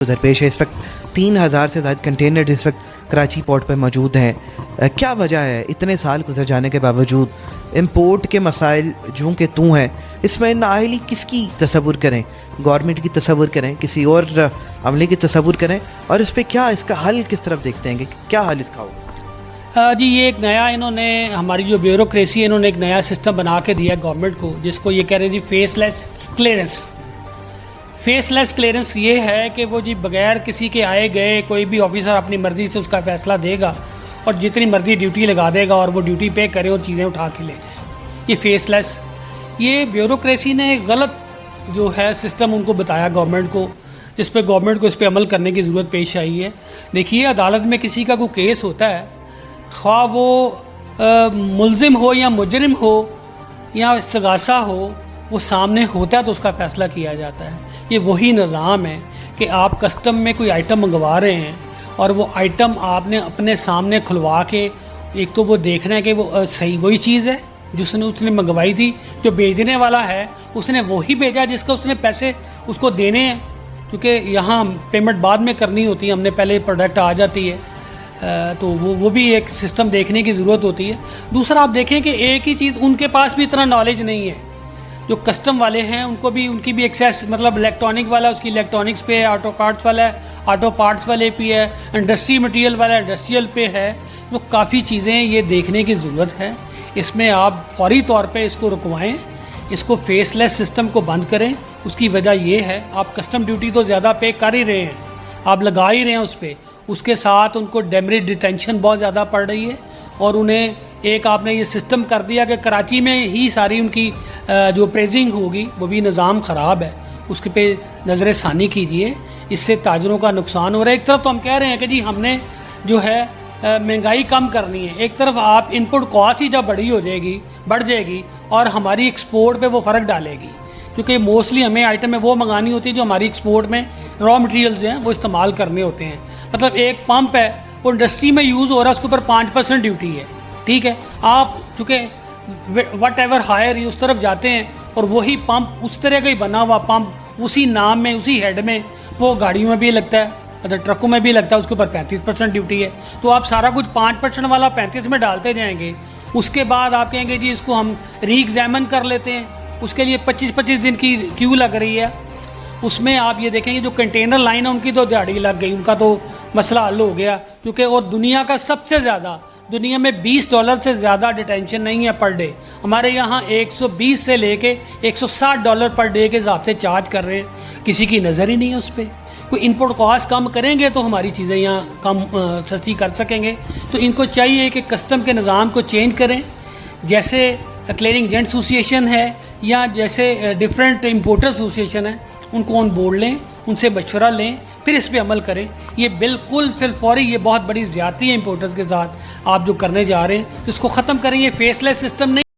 درپیش ہے. اس وقت 3000 سے زائد کنٹینر اس وقت کراچی پورٹ پر موجود ہیں. کیا وجہ ہے اتنے سال گزر جانے کے باوجود امپورٹ کے مسائل جوں کہ توں ہیں؟ اس میں نااہلی کس کی تصور کریں؟ گورنمنٹ کی تصور کریں، کسی اور عملے کی تصور کریں، اور اس پہ کیا اس کا حل کس طرف دیکھتے ہیں کہ کیا حل اس کا ہوگا؟ جی یہ ایک نیا انہوں نے ہماری جو بیوروکریسی ہے انہوں نے ایک نیا سسٹم بنا کے دیا ہے گورنمنٹ کو، جس کو یہ کہہ رہے ہیں جی فیس لیس کلیئرنس. فیس لیس کلیئرنس یہ ہے کہ وہ جی بغیر کسی کے آئے گئے کوئی بھی آفیسر اپنی مرضی سے اس کا فیصلہ دے گا اور جتنی مرضی ڈیوٹی لگا دے گا اور وہ ڈیوٹی پے کرے اور چیزیں اٹھا کے لے جائے. یہ فیس لیس، یہ بیوروکریسی نے غلط جو ہے سسٹم ان کو بتایا گورنمنٹ کو، جس پہ گورنمنٹ کو اس پہ عمل کرنے کی ضرورت پیش آئی ہے. دیکھیے عدالت میں کسی کا کوئی کیس ہوتا ہے، خواہ وہ ملزم ہو یا مجرم ہو یا استغاثہ ہو، وہ سامنے ہوتا ہے تو اس کا فیصلہ کیا جاتا ہے. یہ وہی نظام ہے کہ آپ کسٹم میں کوئی آئٹم منگوا رہے ہیں اور وہ آئٹم آپ نے اپنے سامنے کھلوا کے ایک تو وہ دیکھنا ہے کہ وہ صحیح وہی چیز ہے جس نے اس نے منگوائی تھی، جو بھیجنے والا ہے اس نے وہی بھیجا جس کا اس نے پیسے اس کو دینے ہیں، کیونکہ یہاں پیمنٹ بعد میں کرنی ہوتی ہے، ہم نے پہلے پروڈکٹ آ جاتی ہے، تو وہ بھی ایک سسٹم دیکھنے کی ضرورت ہوتی ہے. دوسرا آپ دیکھیں کہ ایک ہی چیز ان کے پاس بھی اتنا نالج نہیں ہے. جو کسٹم والے ہیں ان کو بھی ان کی بھی ایکسیس، مطلب الیکٹرانک والا اس کی الیکٹرانکس پہ ہے، آٹو پارٹس والا ہے آٹو پارٹس والے پہ ہے، انڈسٹری مٹیریل والا انڈسٹریل پہ ہے. وہ کافی چیزیں یہ دیکھنے کی ضرورت ہے. اس میں آپ فوری طور پہ اس کو رکوائیں، اس کو فیس لیس سسٹم کو بند کریں. اس کی وجہ یہ ہے آپ کسٹم ڈیوٹی تو زیادہ پے کر ہی رہے ہیں، آپ لگا ہی رہے ہیں اس پہ، اس کے ساتھ ان کو ڈیمریج ڈیٹینشن بہت زیادہ پڑ رہی ہے. اور انہیں ایک آپ نے یہ سسٹم کر دیا کہ کراچی میں ہی ساری ان کی جو پریزنگ ہوگی، وہ بھی نظام خراب ہے، اس کے پہ نظر ثانی کیجئے. اس سے تاجروں کا نقصان ہو رہا ہے. ایک طرف تو ہم کہہ رہے ہیں کہ جی ہم نے جو ہے مہنگائی کم کرنی ہے، ایک طرف آپ ان پٹ کاسٹ ہی جب بڑھ جائے گی اور ہماری ایکسپورٹ پہ وہ فرق ڈالے گی، کیونکہ موسٹلی ہمیں آئٹمیں وہ منگانی ہوتی ہیں جو ہماری ایکسپورٹ میں را مٹیریلز ہیں وہ استعمال کرنے ہوتے ہیں. مطلب ایک پمپ ہے وہ انڈسٹری میں یوز ہو رہا ہے، اس کے اوپر 5% ڈیوٹی ہے، ٹھیک ہے. آپ چونکہ وٹ ایور ہائر اس طرف جاتے ہیں اور وہی پمپ اس طرح کا ہی بنا ہوا پمپ اسی نام میں اسی ہیڈ میں وہ گاڑیوں میں بھی لگتا ہے، مطلب ٹرکوں میں بھی لگتا ہے، اس کے اوپر 35% ڈیوٹی ہے. تو آپ سارا کچھ 5% والا 35 میں ڈالتے جائیں گے. اس کے بعد آپ کہیں گے جی اس کو ہم ری ایگزامن کر لیتے ہیں، اس کے لیے 25 دن کی کیو لگ رہی ہے. اس میں آپ یہ دیکھیں گے جو کنٹینر لائن ہے ان کی تو دیہڑی لگ گئی، ان کا تو مسئلہ حل ہو گیا، کیونکہ اور دنیا کا سب سے زیادہ، دنیا میں $20 سے زیادہ ڈیٹینشن نہیں ہے پر ڈے. ہمارے یہاں 120 سے لے کے $160 پر ڈے کے حساب سے چارج کر رہے ہیں. کسی کی نظر ہی نہیں ہے اس پہ. کوئی ان پٹ کاسٹ کم کریں گے تو ہماری چیزیں یہاں کم سستی کر سکیں گے. تو ان کو چاہیے کہ کسٹم کے نظام کو چینج کریں، جیسے کلیئرنگ ایجنٹ ایسوسیشن ہے یا جیسے ڈفرینٹ امپورٹر ایسوسیشن ہے، ان کو آن بورڈ لیں، ان سے مشورہ لیں، پھر اس پہ عمل کریں. یہ بالکل فی الفوری یہ بہت بڑی زیادتی ہے امپورٹرز کے ساتھ آپ جو کرنے جا رہے ہیں، تو اس کو ختم کریں. یہ فیس لیس سسٹم نہیں